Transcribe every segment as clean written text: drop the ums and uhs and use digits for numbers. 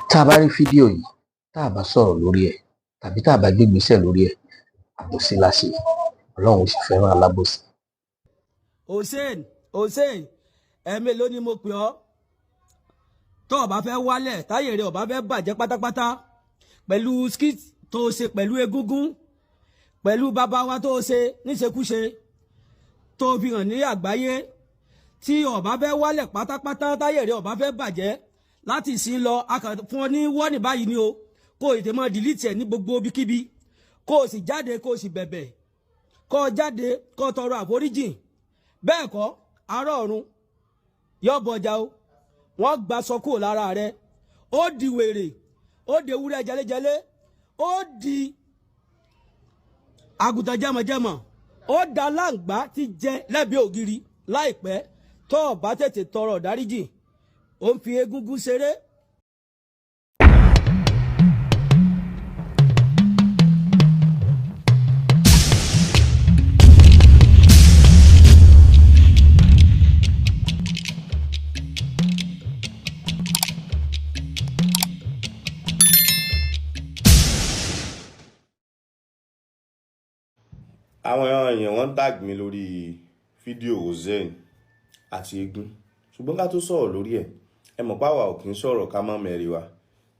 tá a bá rí fídíò yìí tá a bá sọ̀rọ̀ lórí ẹ̀ tàbí tá a bá gbégbésẹ̀ lórí ẹ̀ àbòsí la ṣe. Ọlọ́run ò sì fẹ́ràn alábòsí. Hussein ẹ̀mélòó ni mo pè ọ́ tó o bá fẹ́ wálẹ̀ táyé rẹ̀ o bá fẹ́ bàjẹ́ pátápátá pẹ̀lú skit tó o ṣe pẹ̀lú egúngún pẹ̀lú bàbá wa tó o ṣe níṣekúṣe tó o fi hàn ní àgbáyé tí o bá fẹ́ wálẹ̀ pátápátá táyé rẹ̀ o bá fẹ́ bàjẹ́ láti ìsìn lọ fún ọ ní wọ́ọ̀nì báyìí ni o kó o tètè máa dìlítì ẹ̀ ní gbogbo ibikíbi kó o sì jáde kó o sì bẹ̀bẹ̀ kó o jáde kó o tọrọ àforíjìn bẹ́ẹ̀ kọ́ ará ọ̀run yóò bọjà o wọ́n gba sọ kúrò lára rẹ̀ ó di wèrè ó di ewúrẹ́ jẹlẹ́jẹlẹ́ ó di àgùntàn jẹmọ̀jẹmọ̀ ó da láǹgbá ti jẹ lẹ́bi ògiri láìpẹ́ tó o bá tètè tọrọ dáríjì ó ń fi egúngún ṣeré. àwọn èèyàn wọ́n tag mi lórí fídíò Hussein àti eégún ṣùgbọ́n ká tó sọ̀rọ̀ lórí ẹ̀ ẹ mọ̀ páwa ò kì í sọ̀rọ̀ ká má mẹ́rin wa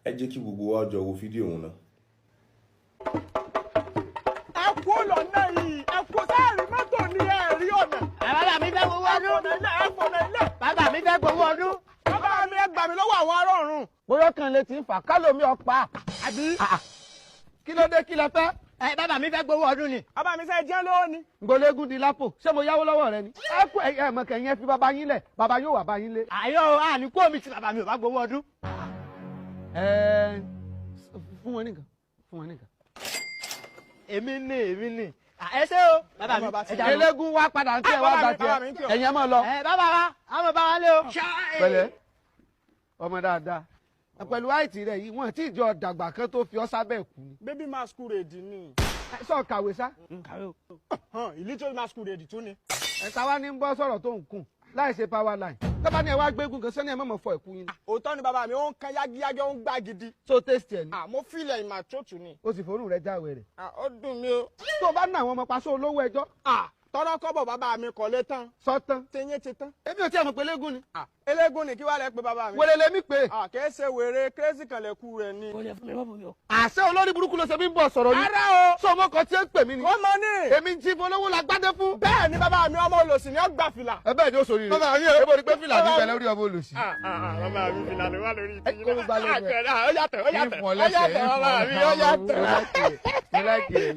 ẹ jẹ́ kí gbogbo wa jọ wo fídíò òun náà. ẹ kú lọ́nà yìí ẹ kú sáàrí mọ́tò ní ẹ̀rí ọ̀nà. bàbá mi fẹ́ gbowó ọdún. ẹ fọ̀nà ilé. bàbá mi fẹ́ gbowó ọdún. bàbá mi ẹ gbà mí lọ́wọ́ àwọn ará ọ̀run. bóyá kan lè ti ń fà kálómi ọ̀pá. àbí kí ló dé kí lẹ fẹ́. bàbá mi fẹ́ gbowó ọdún ni. bàbá mi fẹ́ jẹ́ lówó ni. ngolégún di lápò ṣé mo yáwó lọ́wọ́ rẹ ni. ẹ kú ẹ mọ̀ kẹ́yìn ẹ fi bàbá yín lẹ̀ bàbá yóò wà bá yín lé. àyọ̀ àníkó mi tí bàbá mi ò bá gbowó ọdún. fún wọn nìkan fún wọn nìkan. èmi ni. ẹ ṣé o. bàbá mi elégún wá padà ń tẹ wá gbà tiẹ̀ ẹ̀yin ẹ máa lọ. bàbá wa àwọn bàbá wa lé o. pẹ̀lẹ́ ọmọ dáadáa pẹ̀lú àìtì rẹ̀ yìí wọ́n ti jọ dàgbà kan tó fi ọ́ sábẹ́ kú ni. baby masquerade ni. sọ kàwé sá. kàwé o. illiterate masquerade tún ni. ẹ̀ta wá ní ń bọ́ sọ̀rọ̀ tó ń kùn láì ṣe power line. tọ́ba ni ẹ wá gbégún kan sẹ́ni ẹ mọ̀mọ́ fọ ẹ̀kú yín. òótọ́ ni bàbá mi ó ń kan yágíyágí ó ń gbá gidi. so taste ẹ ni. mo fílẹ̀ ìmọ̀ àtúntò ni. o sì forún rẹ jáwé rẹ̀. ó dùn mí o. tó o bá ná àwọn ọmọ paṣọ olówó ẹjọ́. tọ́rọ́ kọ́bọ̀ bàbá mi kọ̀ lé tán. sọ tán. tẹ́yìn ti tán. èmi ò tí a mọ̀ pé eléégún ni. eléégún ni kí wàá lẹ pé bàbá mi. wèrè lèmi pé. kìí ṣe wèrè kérésì kan lè kú rẹ ni. àṣẹ olórí burúkú ló ṣe mí ń bọ̀ sọ̀rọ̀ yìí. ara o. sọ ọmọ kan tí ó ń pè mí ni. ó mọ ní. èmi ń ti polówó la gbádé fún. bẹ́ẹ̀ ni bàbá mi ọmọ olòṣì ni ó gbà fìlà. ẹ bẹ́ẹ̀ ni ó sori rẹ̀. bàbá mi o. ebo ni pé fìlà ní bẹ̀rẹ̀ orí ọmọ olòṣì. bàbá mi fìlà ló wà lórí ìdí. kó ló gbá lẹ́nu ẹ̀.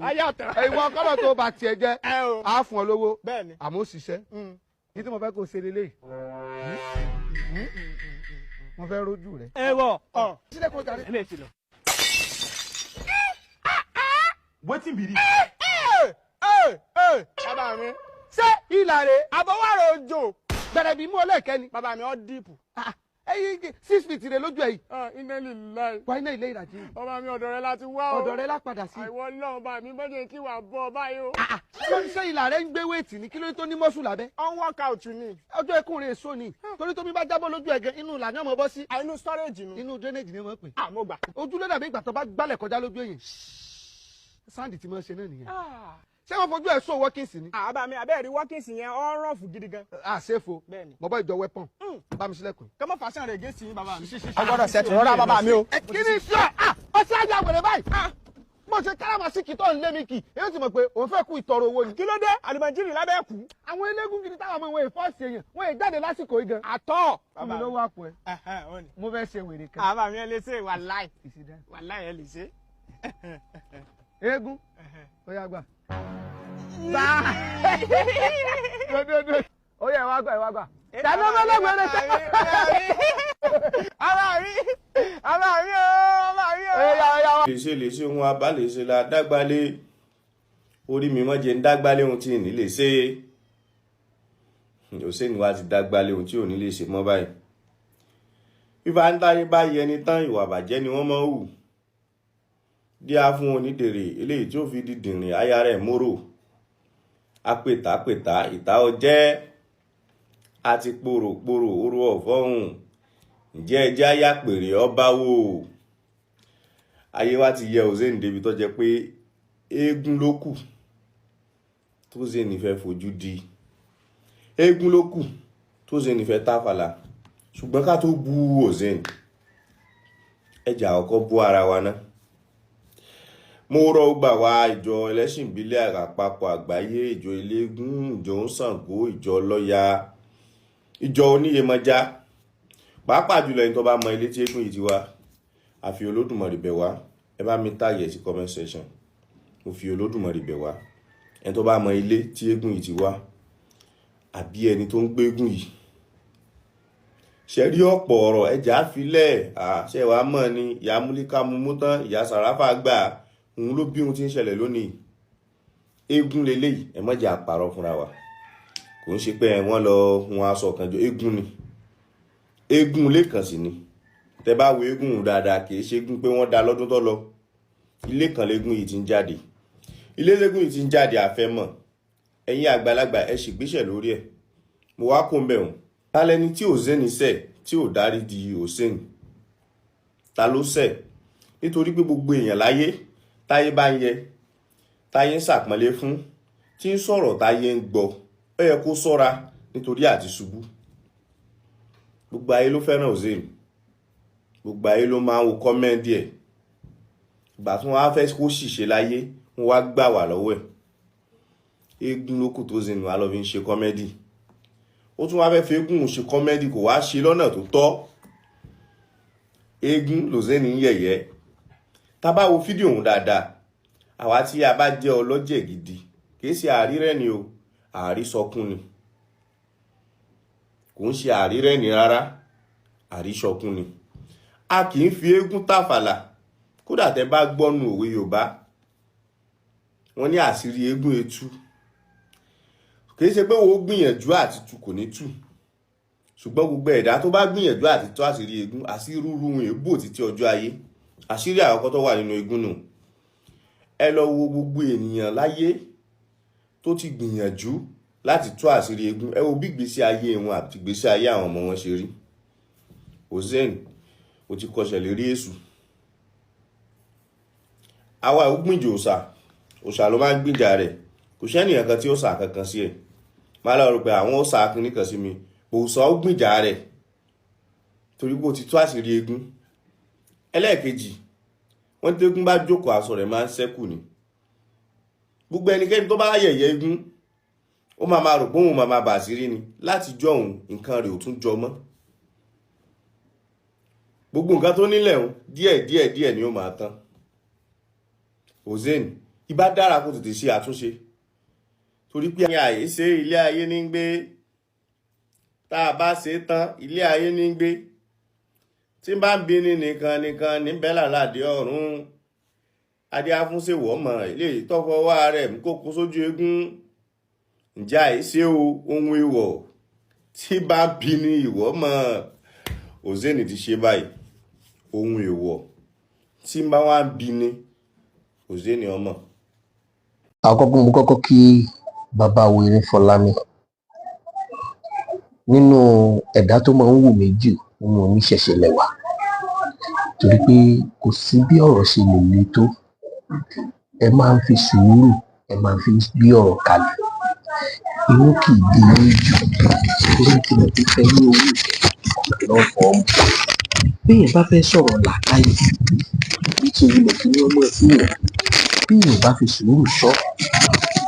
ó yàtọ̀ ìwọ kọ́lọ̀ tó bá tiẹ̀ jẹ́ á fún ọ lówó bẹ́ẹ̀ni àmọ́ ó ṣiṣẹ́ ní tí mo fẹ́ kó ṣe lélẹ̀ mo fẹ́ rojú rẹ̀. ẹ wọ sílẹ̀ kó darí. ẹ ti lọ. wetin be this. bàbá mi ṣé ìlàrè àbọ̀wárò òjò bẹ̀rẹ̀ bí mú ọlẹ́ẹ̀kẹ́ ni. bàbá mi ó dìpù. ẹyin 6 feet rẹ lójú ẹ yìí. iná lè láì. wá iná ilé ìrajì. ọba mi ọ̀dọ̀ rẹ láti wá o. ọ̀dọ̀ rẹ lápadà sí. àìwọ náà bá mi bọ́jẹ̀ kí wàá bọ̀ báyìí o. ṣé ìlà rẹ ń gbé wéètì ní kí ló tó ní mọ́sùn lábẹ́. on workout ni. ọjọ́ ikú rẹ̀ èso ni torí tómi bá jábọ́ lójú ẹ̀gẹ́ inú ìlà ni ọmọ bọ́ sí. inú storage nu. inú drainage ni wọ́n pè. mo gbà. ojú ló dàbí ìgbà tó bá gbálẹ̀ kọjá lójú èyàn. sáǹdì tí mo ṣe náà nìyẹn. ṣé wọ́n fojú ẹ̀ sọ workings ni. àbá mi àbẹ́ẹ̀rí workings yẹn ọ́ rán fún gidi gan. àṣefo bẹ́ẹ̀ni. mo bọ́ ìjọ weapon bá mi sílẹ̀kùn. kọ́mọ fàṣán rẹ̀ gé sí i bàbá mi. ọgbọ́dọ̀ ṣẹ́tù rọra bàbá mi o. kí ni ìṣe ọtí ajá wẹ̀rẹ̀ báyìí. mo ṣe káràmásìkì tó ń lé mi kì èyí ti mọ̀ pé òun fẹ́ kú ìtọrọ owó ni. kí ló dé àlùmọ̀jìrì lábẹ́ kú. àwọn eléégún gidi táwọn ọmọ wọn èèfọ́ọ̀sì èèyàn wọn èè jáde lásìkò yìí gan. àtọ́. mi ló wá pọ̀ ẹ́. mo fẹ́ ṣe wèrè kan. bàbá mi ẹ lè ṣe wàláì wàláì ẹ lè ṣe. eégún ó yá gbà. ó yá wá gbà wá gbà. tàbí ọmọ ọlọ́gbọ̀n rẹ̀ sẹ́. lè ṣe ohun abá lè ṣe la dágbálé orí mi mọ́ jẹ́ ń dágbálé ohun tí ì ní lè ṣe Hussein wa ti dágbálé ohun tí ò ní lè ṣe mọ́ báyìí. fífa ń táyé báyìí ẹni tán ìwà àbàjẹ́ ni wọ́n máa ń hù díá fún onídèrè eléyìí tí ó fi di dìrìn aya rẹ̀ mórò apètàpètà ìta ọjẹ́ àti pòròpòrò oró ọ̀fọ́hùn ǹjẹ́ ẹjẹ́ àyà pèrè ọba wò ayé wa ti yẹ Hussein débi tó jẹ́ pé eégún ló kù tó Hussein fẹ́ fojú di, eégún ló kù tó Hussein fẹ́ táfàlà. Ṣùgbọ́n ká tó bú Hussein, ẹjà àkọ́kọ́ bú ara wa ná. Mo rọ̀ gbà wá ìjọ ẹlẹ́sìn ìbílẹ̀ àpapọ̀ àgbáyé, ìjọ eléégún, ìjọ Ṣàngó, ìjọ ọlọ́ya, ìjọ oníyèmọ̀já, pàápàá jùlọ ẹni tó bá mọ ilé tí eégún yìí ti wá, a fi Olódùmarè bẹ̀ wá. Ẹ bá mi tag sí comment section. Mo fi Olódùmarè bẹ̀ wá, ẹni tó bá mọ ilé tí eégún yìí ti wá àbí ẹni tó ń gbé eégún yìí, ṣe rí ọ̀pọ̀ ọ̀rọ̀ ẹja filẹ̀ àṣẹ wa mọ̀ ni ìyá Múlíkà mumú tán, ìyá Sàráfà gbà, òun ló bí ohun tí ń ṣẹlẹ̀ lónìí. Eégún leléyìí, ẹ má jẹ́ àpárọ̀ fúnra wa. Kò ń ṣe pé wọ́n lọ hun aṣọ kan jọ, eégún ni, eégún ilé kan sì ni. Tẹ́ bá wo eégún dáadáa, kì í ṣe eégún pé wọ́n dá lọ́dún tó lọ. Ilé kan leégún yìí ti ń jáde, ilé leégún yìí ti ń jáde àfẹ́mọ̀. Ẹ̀yin àgbàlagbà ẹ ṣègbésẹ̀ lórí ẹ̀. Mo wá kó ń bẹ̀ wọ́n. Ta lẹni tí Hussein ṣẹ̀ tí ò dárí di Hussein? Ta ló ṣẹ̀? Nítorí pé gbogbo èèyàn láyé táyé bá ń yẹ, táyé ń ṣàpọ́nlé fún, tí ń sọ̀rọ̀ táyé ń gbọ́, ó yẹ kó ṣọ́ra nítorí àti ṣubú. Gbogbo ayé ló fẹ́ràn Hussein, gbogbo ayé ló máa ń wo kọ́mẹ́ndì ẹ̀. Ìgbà tí wọ́n á fẹ́ kó ṣìṣe láyé, wọ́n wá gbà wà lọ́wọ́ ẹ̀. Eégún ló kù tó Hussein wá lọ fi ń ṣe kọ́mẹ́dì. Ó tún wá fẹ́ fi eégún ṣe kọ́mẹ́dì, kò wá ṣe lọ́nà tó tọ́. Eégún Hussein ń yẹ̀yẹ́. Tá bá wo fídíò òun dáadáa, àwa tí a bá jẹ́ ọlọ́jẹ̀ gidi, kìí ṣe àrírẹ́ni o, àrísọkún ni. Kò ń ṣe àrírẹ́ni rárá, àrísọkún ni. A kì í fi eégún tàfàlà. Kódà tẹ́ bá gbọ́nu òwe Yorùbá, wọ́n ní àṣírí eégún etú. Kìí ṣe pé wo gbìyànjú àti tú kò ní tú. Ṣùgbọ́n gbogbo ẹ̀dá tó bá gbìyànjú àti tú àṣírí eégún, àṣírí rúrun èébò títí ọjọ́ ayé. Àṣírí àkọ́kọ́ tó wà nínú eégún nù. Ẹ lọ wo gbogbo ènìyàn láyé tó ti gbìyànjú láti tú àṣírí eégún. Ẹ wo bí ìgbésí ayé wọn àti ìgbésí ayé àwọn ọmọ wọn ṣe rí. Hussein, ó ti kọsẹ̀ lérí èṣù. Àwa ò gbìnjò òòṣà, òòṣà ló máa ń gbìjà rẹ̀. Kò sẹ́nìyàn kan tí ó sà kankan sí ẹ̀. Má lọ rò pé àwọn ó sà kìíní kan sí mi. Òòṣà ó gbìjà rẹ̀ torí pé ó ti tú àṣírí eégún. Ẹlẹ́ẹ̀kejì, wọ́n tí eégún bá jókòó aṣọ rẹ̀ máa ń ṣẹ́kù ni. Gbogbo ẹnikẹ́ni tó bá yẹ̀yẹ́ eégún, ó máa rò pé òun máa bà àṣírí ni. Láti jọ òun, nǹkan rẹ̀ ò tún jọ mọ́. Gbogbo nǹkan tó nílẹ̀ òun, díẹ̀ ni ó máa tán. Hussein, ìbá dára kó tètè ṣe àtúnṣe. Torí pé àyè ṣe ilé ayé ní gbé. Tá a bá ṣe tán, ilé ayé ní gbé. Tí bá ń bí ní nìkan ní bẹ́là ládé ọ̀run. Adé afúnṣe wọ̀ mọ̀ ilé ìtọ́fọwọ́ rẹ̀ mú kó kó sójú eégún. Ǹjẹ́ àìṣe ohun èèwọ̀ tí bá ń bí ní ìwọ̀ mọ̀? Hussein ti ṣe báyìí. Ohun èèwọ̀ tí bá wá ń bí ní Hussein ọmọ. Àkọ́kọ́ mo kọ́kọ́ kí bàbá Wéré Fọlámi. Nínú ẹ̀dá tó máa ń wù mí jù, òun oníṣẹ̀ṣe lẹ́wà. Torí pé kò sí bí ọ̀rọ̀ ṣe lè le tó. Ẹ máa ń fi sùúrù, ẹ máa ń fi gbé ọ̀rọ̀ kalẹ̀. Inú kì í bí yín jù. Torí tí mo ti fẹ́ ní owó ìfẹ́ lọ́wọ́ ọmọ. Bí èèyàn bá fẹ́ sọ̀rọ̀ làákàyè, nítorí mo fi ní ọmọ sí yẹn. Bí èèyàn bá fi sùúrù sọ,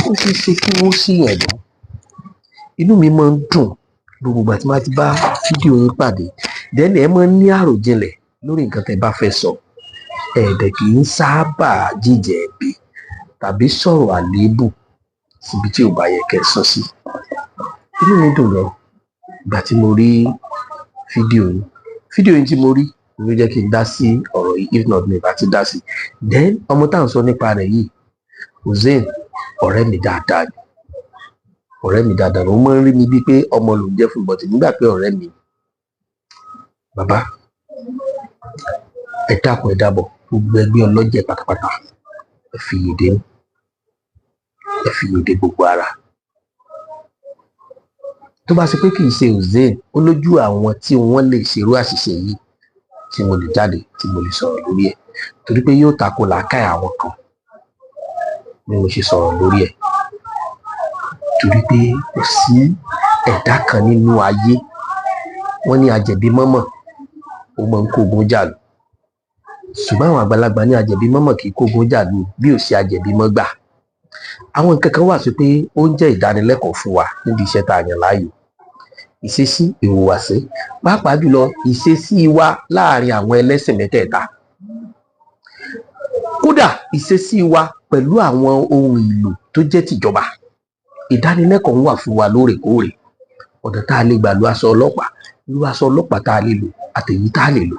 ó ṣeé ṣe kí wọ́n sí yẹn lọ. Inú mi máa ń dùn gbogbo ìgbà tí màá ti bá fídíò yín pàdé. Then ẹ máa ń ní àròjinlẹ̀ lórí nǹkan tẹ́ bá fẹ́ sọ. Ẹ̀dẹ̀ kì í sábà jíjẹ ẹ̀bi tàbí sọ̀rọ̀ àléébù síbi tí ò bá yẹ kẹ́ ẹ sọ sí. Inú mi dùn lọ ìgbà tí mo rí fídíò yín. Fídíò yín tí mo rí ló jẹ́ kí n dá sí ọ̀rọ̀ yìí, if not mi bá ti dá sí. Then ọmọ tá à ń sọ nípa rẹ̀ yìí, Hussein, ọ̀rẹ́ mi dáadáa ni. Ọ̀rẹ́ mi dáadáa ni. Ó máa ń rí mi bíi pé ọmọ ló ń jẹ́ fún bọ́tì nígbà pé ọ̀rẹ́ mi. Bàbá, ẹ dákun ẹ dábọ̀, gbogbo ẹgbẹ́ ọlọ́jẹ̀ pátápátá, ẹ fi yèdè nù. Ẹ fi yèdè gbogbo ara. Tó bá ṣe pé kì í ṣe Hussein, ó lójú àwọn tí wọ́n lè ṣerú àṣìṣe yìí tí mo lè jáde tí mo lè sọ̀rọ̀ lórí ẹ̀ torí pé yóò tako làákàyè àwọn kan ni mo ṣe sọ̀rọ̀ lórí ẹ̀ torí pé kò sí ẹ̀dá kan nínú ayé wọ́n ní ajẹ̀bí mọ́mọ́ ó máa ń kógun jàlù ṣùgbọ́n àwọn àgbàlagbà ní ajẹ̀bí mọ́mọ́ kì í kógun jàlù bí ò sí ajẹ̀bí mọ́gbà àwọn nǹkan kan wà sí pé ó ń jẹ́ ìdánilẹ́kọ̀ọ́ fún wa níbi iṣẹ́ tá a yàn láàyò ìṣesí ìhùwàsí pàápàá jùlọ ìṣesí wa láàrin àwọn ẹlẹ́sìn mẹ́tẹ̀ẹ̀ta kódà ìṣesí wa pẹ̀lú àwọn ohun èlò tó jẹ́ tìjọba ìdánilẹ́kọ̀ọ́ ń wà fún wa lóòrèkóòrè ọ̀nà tá a lè gbà lo aṣọ ọlọ́pàá tá a lè lò àtèyí tá a lè lò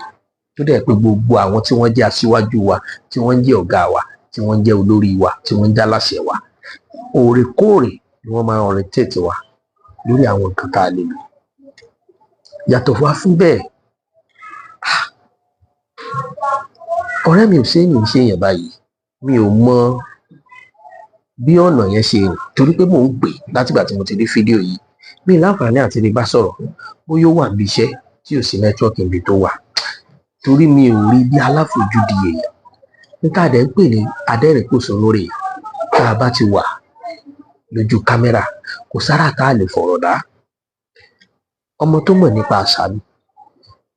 tó dẹ̀ pé gbogbo àwọn tí wọ́n jẹ́ aṣíwájú wa tí wọ́n jẹ́ ọ̀gá wa tí wọ́n jẹ́ olórí wa tí wọ́n jẹ́ aláṣẹ wa òrèkóòrè ni wọ́n máa ń orientate wa lórí àwọn nǹkan tá a lè lò yàtọ̀ wá fún bẹ́ẹ̀ ọ̀rẹ́ mi ò ṣe é mi ń ṣe èèyàn báyìí mi ò mọ bí ọ̀nà yẹn ṣe rìn torí pé mò ń gbé látìgbà tí mo ti rí fídíò yìí mi láǹfààní àti rí bá sọ̀rọ̀ bóyá ó wà níbi iṣẹ́ tí ò sí nẹ́tíwọ́ọ̀kì níbi tó wà torí mi ò rí bí aláfojúdi èèyàn níta dẹ̀ ń pè ní adẹ́rìnpòṣónúrè tá a bá ti wà lójú kámẹ́rà kò sára tá a lè fọ̀rọ̀ dá ọmọ tó mọ̀ nípa àṣà mi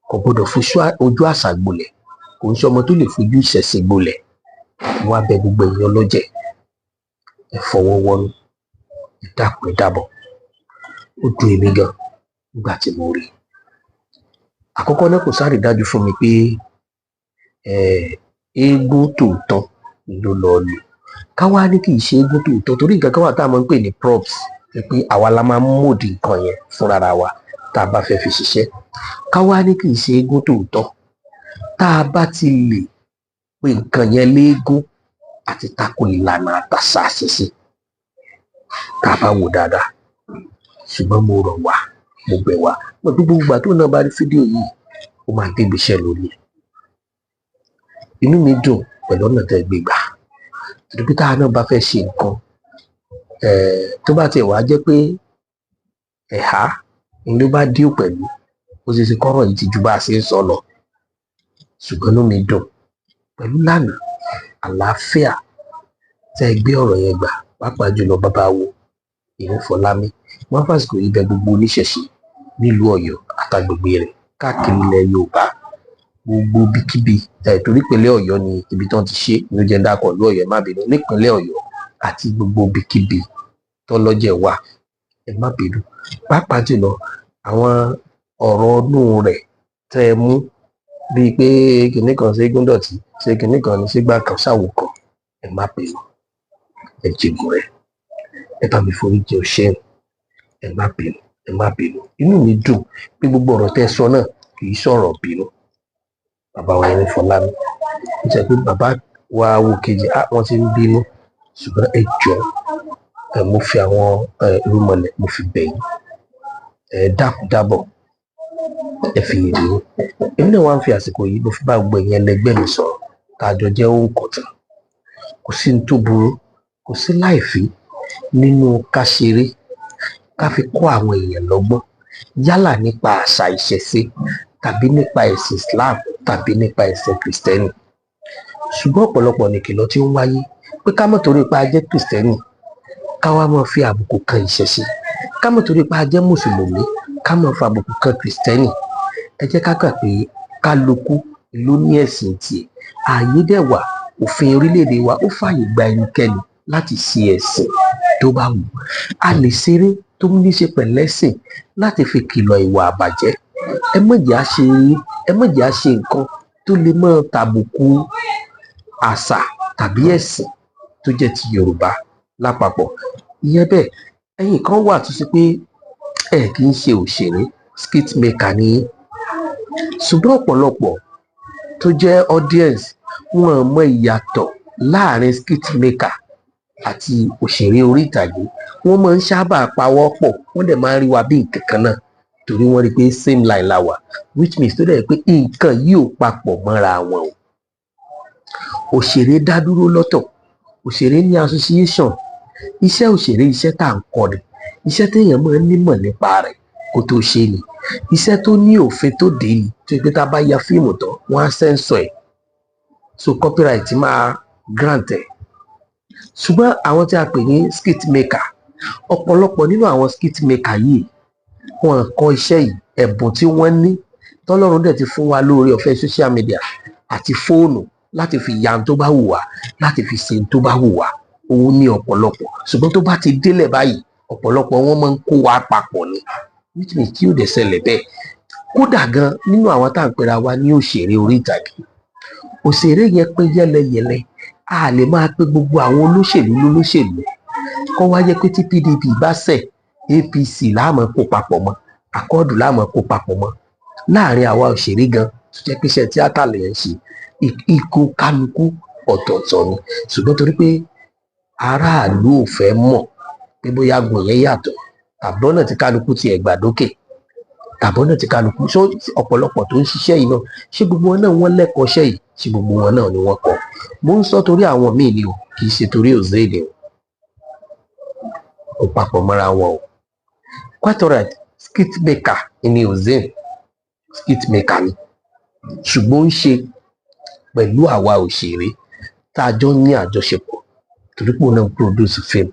kò gbọdọ̀ fojú àṣà gbolẹ̀ kò ń ṣe ọmọ tó lè fojú ìṣẹ̀ṣe gbolẹ̀ wá bẹ gbogbo èèyàn lọ́jẹ̀ ẹ fọwọ́ wọnú ẹ dákun ẹ dábọ̀ ó dùn èmi gan nígbà tí mo rí àkọ́kọ́ náà kò sáré dájú fún mi pé eégún tòótọ́ ló lọ lò káwá ní kì í ṣe eégún tòótọ́ torí nǹkan kan wà tá a máa ń pè ní props pé àwa la máa ń mòdì nǹkan yẹn fúnra wa tá a bá fẹ́ fi ṣiṣẹ́ káwá ní kì í ṣe eégún tòótọ́ tá a bá ti lè pe nǹkan yẹn léégún àti tako ìlànà àtàṣà àṣẹṣe tá a bá wò dáadáa ṣùgbọ́n mo rọ̀ wá mo bẹ̀ wá mo gbogbo ìgbà tó náà bá rí fídíò yìí ó máa gbé ìgbésẹ̀ lórí ẹ̀ inú mi dùn pẹ̀lú ọ̀nà tẹ́ gbé gbà torí pé táwa náà bá fẹ́ ṣe nǹkan tó bá tiẹ̀ wá jẹ́ pé ẹ̀há ni ló bá díò pẹ̀lú ó ṣe ṣe kọ́rọ̀ yìí ti ju bá a ṣe ń sọ lọ ṣùgbọ́n inú mi dùn pẹ̀lú lánàá àlàáfíà tẹ́ gbé ọ̀rọ̀ yẹn gbà pàápàá jùlọ bàbá wo ìyẹn Fọlámi wọn fàsìkò yìí bẹ gbogbo oníṣẹ̀ṣe nílùú Ọ̀yọ́ àtàgbègbè rẹ̀ káàkiri ilẹ̀ Yorùbá gbogbo bíkíbi torí ìpínlẹ̀ Ọ̀yọ́ ni ibi tí wọ́n ti ṣe ní oúnjẹ dákọ̀ ìlú Ọ̀yọ́ má bínú nípínlẹ̀ Ọ̀yọ́ àti gbogbo bíkíbi tọ́lọ́jẹ̀ wà ẹ má bínú pàápàá jùlọ àwọn ọ̀rọ̀ ọdún rẹ̀ tẹ́ ẹ mú bíi pé kinní kan ṣe Gúndọ̀tí ṣe kinní kan ní ṣégbà kan ṣàwò kan ẹ má bínú ẹ jẹgùn rẹ ẹ bá mi forí jẹ ọṣẹ ẹ má bínú inú mi dùn pé gbogbo ọ̀rọ̀ tẹ́ sọ náà kì í sọ̀rọ̀ bínú bàbá wa ẹni Fọlámi ó jẹ́ pé bàbá wa wò kejì wọ́n ti ń bínú ṣùgbọ́n ẹ jọ mo fi àwọn irúnmọlẹ̀ mo fi bẹ̀ yín dákúdábọ̀ ẹ fi yèrè o èmi náà wá ń fi àsìkò yìí mo fi bá gbogbo ẹ̀yin ẹlẹgbẹ́ mi sọ̀rọ̀ tá a jọ jẹ́ òun kọ̀tàn kò sí ní tó burú kò sí láìfí nínú ká ṣeré ká fi kọ́ àwọn èèyàn lọ́gbọ́n yálà nípa àṣà ìṣẹ̀ṣe tàbí nípa ẹ̀sìn Islam tàbí nípa ẹ̀sìn Kristẹni ṣùgbọ́n ọ̀pọ̀lọpọ̀ nìkìlọ̀ tí ó ń wáyé pé ká mọ̀ torí pa jẹ́ Kristẹni ká wá máa fi àbùkù kan ìṣẹ̀ṣe ká mọ̀ torí pa jẹ́ Mùsùlùmí ká máa fi àbùkù kan Kristẹni ẹ jẹ́ ká kà pé kálukú ló ní ẹ̀sìn tiẹ̀ ààyè dẹ̀ wà òfin orílẹ̀-èdè wa ó fààyè gba ẹnikẹ́ni láti ṣe ẹ̀sìn tó bá wù a lè ṣeré tó ní ṣe pẹ̀lẹ́sìn láti fi kìlọ̀ ìwà àbàjẹ́ ẹ má jẹ́ á ṣe nǹkan tó lè máa tàbùkù àṣà tàbí ẹ̀sìn tó jẹ́ ti Yorùbá lápapọ̀ ìyẹn bẹ́ẹ̀ ẹ̀yin kan wà tó ṣe pé ẹ kì í ṣe òṣèré skit maker ni ṣùgbọ́n ọ̀pọ̀lọpọ̀ tó jẹ́ audience wọn mọ ìyàtọ̀ láàrin skit maker àti òṣèré orí ìtàgé wọ́n máa ń sábà pawọ́ pọ̀ wọ́n dẹ̀ máa ń rí wa bí nǹkan kan náà torí wọ́n rí i pé same line la wà which means tó dẹ̀ pé nǹkan yìí ò papọ̀ mọ́ra wọn o òṣèré dá dúró lọ́tọ̀ òṣèré ní association iṣẹ́ òṣèré iṣẹ́ tá à ń kọ́ ni iṣẹ́ téèyàn máa ń nímọ̀ nípa rẹ̀ kó tó ṣe ni iṣẹ́ tó ní òfin tó dé ni tó yẹ pé tá a bá ya fíìmù tán wọ́n á sẹ́ńsọ̀ ẹ̀ so copyright máa grant ẹ̀ ṣùgbọ́n àwọn tí a pè ní skit maker ọ̀pọ̀lọpọ̀ nínú àwọn skit maker yìí wọn kọ́ iṣẹ́ yìí ẹ̀bùn tí wọ́n ní tọ́lọ́run dẹ̀ ti fún wa lóore ọ̀fẹ́ social media àti fóònù láti fi ya tó bá wù wá láti fi ṣe tó bá wù wá òun ní ọ̀pọ̀lọpọ̀ ṣùgbọ́n tó bá ti délẹ̀ báyìí ọ̀pọ̀lọpọ̀ wọn máa ń kó wa papọ̀ ni nítorí tí ò dẹ̀ ṣẹlẹ̀ bẹ́ẹ̀ kódà gan nínú àwọn tá à ń pera wa ní òṣèré orí ìtàgé òṣèré yẹn pé yẹlẹyẹlẹ a lè máa pé gbogbo àwọn olóṣèlú lólóṣèlú kó wá jẹ́ pé tí PDP bá ṣẹ̀ APC láàmú kó papọ̀ mọ́ akọ́ọ̀dù láàmú kó papọ̀ mọ́ láàrin àwa òṣèré gan tó jẹ́ pé iṣẹ́ tíátà lè ń ṣe ikú kálukú ọ̀tọ̀ọ̀tọ̀ ni ṣùgbọ́n torí pé aráàlú ò fẹ́ mọ̀ pé bóyá gùn yẹn yàtọ̀ tàbọ́nà tí kálukú ti ẹ̀gbà dókè tàbọ́nà tí kálukú ṣó ọ̀pọ̀lọpọ̀ tó ń ṣiṣẹ́ yìí náà ṣé gbogbo wọn náà wọ́n lẹ́kọ̀ọ́ iṣẹ́ yìí ṣé gbogbo wọn náà ni wọ́n kọ́ mo ń sọ torí àwọn míì ni o kì í ṣe torí òzèèdè o kò papọ̀ mọ́ra wọn o quite alright skit maker ni òzèèdè skit maker ni ṣùgbọ́n ń ṣe pẹ̀lú àwa òṣèré tá a jọ ní àjọṣepọ̀ torí pé òun náà produce film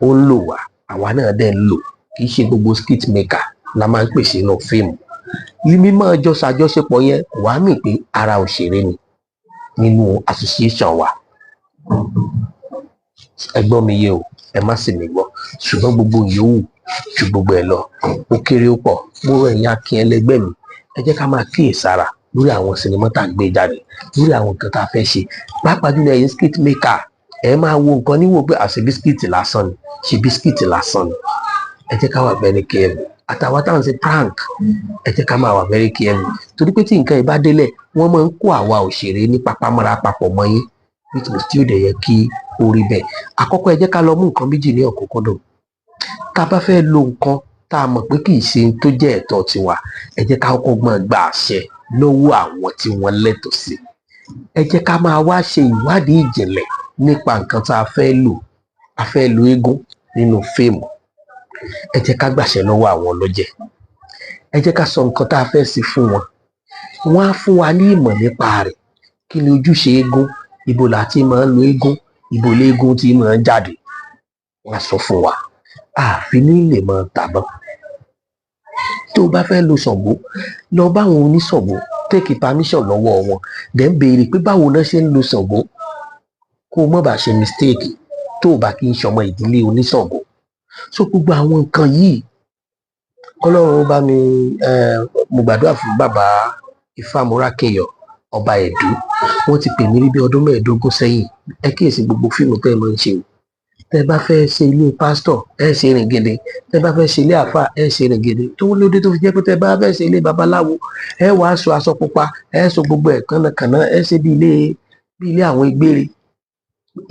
ó ń lò wá àwa náà dẹ̀ ń lò kì í ṣe gbogbo skit maker la máa ń pèsè inú fíìmù mímọ́ ọjọ́ ṣàjọṣepọ̀ yẹn kò wá mì pé ara òṣèré ni nínú association wa ẹgbọ́n mi yé o ẹ má sì mí gbọ́ ṣùgbọ́n gbogbo yòówù ju gbogbo ẹ lọ ó kéré ó pọ̀ mo rọ ẹ̀yin akin ẹlẹgbẹ́ mi ẹ jẹ́ ká máa kíyèsára lórí àwọn sinimá tá à ń gbé jáde lórí àwọn nǹkan tá a fẹ́ ṣe pàápàá jùlọ ẹ̀yin skit maker ẹ máa wo nǹkan níwò pé àṣẹ bisikíìtì lásán ni ṣe bisikíìtì lásán ni ẹ jẹ́ ká wà very careful àtàwọn táwọn ṣe prank ẹ jẹ́ ká máa wà very careful torí pé tí nǹkan ìbá délẹ̀ wọ́n máa ń kó àwa òṣèré ní papámọ́ra papọ̀ mọ́ yín nítorí tí ó dẹ̀ yẹ kí ó rí bẹ́ẹ̀ àkọ́kọ́ ẹ jẹ́ ká lọ mú nǹkan méjì ní ọ̀kúnkúndùn tá a bá fẹ́ lo nǹkan tá a mọ̀ pé kì í ṣe tó jẹ́ ẹ̀tọ́ tiwa ẹ jẹ́ ká kọ́kọ́ gbọ́n gba àṣẹ lọ́wọ́ àwọn tí wọ́n lẹ́tọ̀ọ́ sí ẹ jẹ́ ká máa wá ṣe ìwádìí ìjìnlẹ̀ nípa nǹkan tá a fẹ́ lò a fẹ́ lo eégún nínú fíìmù ẹ jẹ́ ká gbàṣẹ lọ́wọ́ àwọn ọlọ́jẹ̀ ẹ jẹ́ ká sọ nǹkan tá a fẹ́ sí fún wọn wọ́n á fún wa ní ìmọ̀ nípa rẹ̀ kí ni ojúṣe eégún ibo la ti máa ń lo eégún ibo léégún ti máa ń jáde wọ́n á sọ fún wa àfi ní lè mọ tàbọn tó o bá fẹ́ lo Ṣàngó lọ bá àwọn oníṣàngó take permission lọ́wọ́ wọn dẹ̀ ń béèrè pé báwo náà ṣe ń lo Ṣàngó kó o mọ̀ bá ṣe mistake tó o bá kí n ṣọmọ ìdílé oníṣàngó so gbogbo àwọn nǹkan yìí kọ́lọ́run bá mi mo gbàdúrà fún bàbá Ifámúrákẹ́yọ̀ ọba Ẹ̀dó wọ́n ti pè mí rí bí ọdún 15 sẹ́yìn ẹ kíyèsí gbogbo fíìmù tẹ́ ẹ máa ń ṣe o tẹ́ bá fẹ́ ṣe ilé pásítọ̀ ẹ ṣe rìngìndín tẹ́ bá fẹ́ ṣe ilé àáfàá ẹ ṣe rìngìndín tó ń lóde tó fi jẹ́ pé tẹ́ bá fẹ́ ṣe ilé babaláwo ẹ wàá aṣọ aṣọ pupa ẹ sọ gbogbo ẹ̀ kànnàkànnà ẹ ṣe bí ilé àwọn ìgbére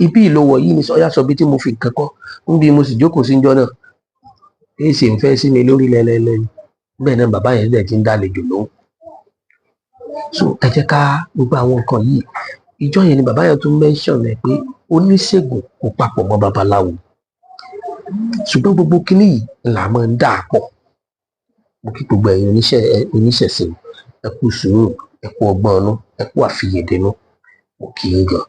ibi ìlówó yìí ni sọyá sọ bí tí mo fi nǹkan kọ́ ń bí mo sì jókòó sí njọ́ náà èyí sì ń fẹ́ sí mi lórí lẹ́lẹ́lẹ́ bẹ́ẹ̀ náà bàbá yẹn dẹ̀ ti ń dálejò lóhùn so ẹ jẹ́ ká gbogbo àwọn nǹkan yìí ìjọ yẹn ni bàbá yẹn tún mention ẹ pé oníṣègùn kò papọ̀ mọ́ babaláwo ṣùgbọ́n gbogbo kinní yìí là máa ń dà pọ̀ mo kí gbogbo ẹ̀yin oníṣẹ̀ṣe ẹ kú sùúrù ẹ kú ọgbọ́n ọnú ẹ kú àfiyèdénú mo kì í gan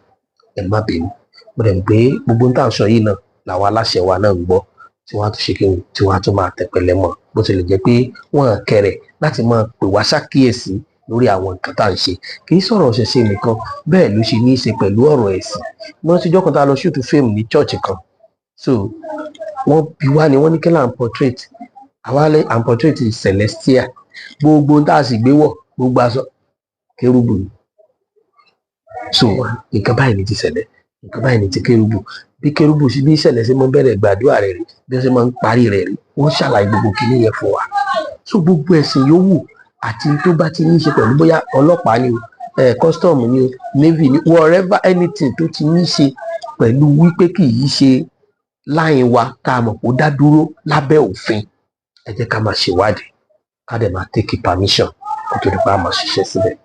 ẹ má bínú mo dẹ̀ pé gbogbo nǹkan sọ yìí náà làwọn aláṣẹ wa náà ń gbọ́ tí wọ́n á tún ṣe kí tí wọ́n á tún máa tẹ̀pẹ̀lẹ̀ mọ́ bó tilẹ̀ jẹ́ pé wọ́n kẹrẹ̀ láti máa pè wá ṣàkíyèsí lórí àwọn nǹkan tá à ń ṣe kì í sọ̀rọ̀ ṣẹ̀ṣe nìkan bẹ́ẹ̀ ló ṣe ní í ṣe pẹ̀lú ọ̀rọ̀ ẹ̀sìn wọ́n ti jọ́kan tá a lọ ṣúùtù fíìmù ní chọ́ọ̀chì kan so wọ́n bí wá ni wọ́n ní kí là ń portrait àwa lè à ń portrait Celestial gbogbo tá a sì gbé wọ̀ gbogbo aṣọ kérúbù ni so nǹkan báyìí ni ti ṣẹlẹ̀ nǹkan báyìí ni ti kérúbù bí kérúbù bí ìṣẹ̀lẹ̀ ṣe máa ń bẹ̀rẹ̀ gbàdúrà rẹ̀ rí bí wọ́n ṣe máa ń parí rẹ̀ rí wọ́n ṣàlàyé gbogbo kinní yẹn fún wa so gbogbo ẹ̀sìn yòówù àti tó bá ti ní í ṣe pẹ̀lú bóyá ọlọ́pàá ni o custom ni o navy ni whatever anything tó ti ní í ṣe pẹ̀lú wípé kì í ṣe láyìn wa tá a mọ̀ kó dá dúró lábẹ́ òfin ẹ jẹ́ ká máa ṣèwádìí ká dẹ̀ máa take permission kó tó di pa máa ṣiṣẹ́ síbẹ̀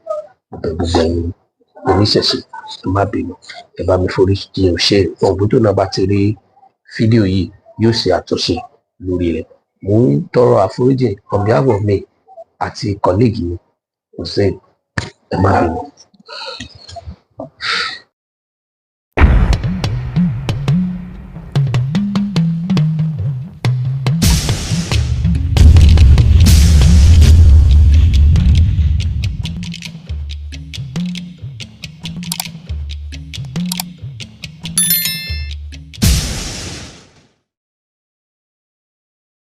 gbogbo ẹ̀yin oníṣẹ̀ṣe tó má bínú ẹ bá mi forí jiyàn ṣe ọ̀gbọ́n tó náà bá ti rí fídíò yìí yóò ṣe àtúnṣe lórí rẹ̀ mo ń tọrọ àforíjì on behalf of me àti colleague mi Hussein ẹ má bínú.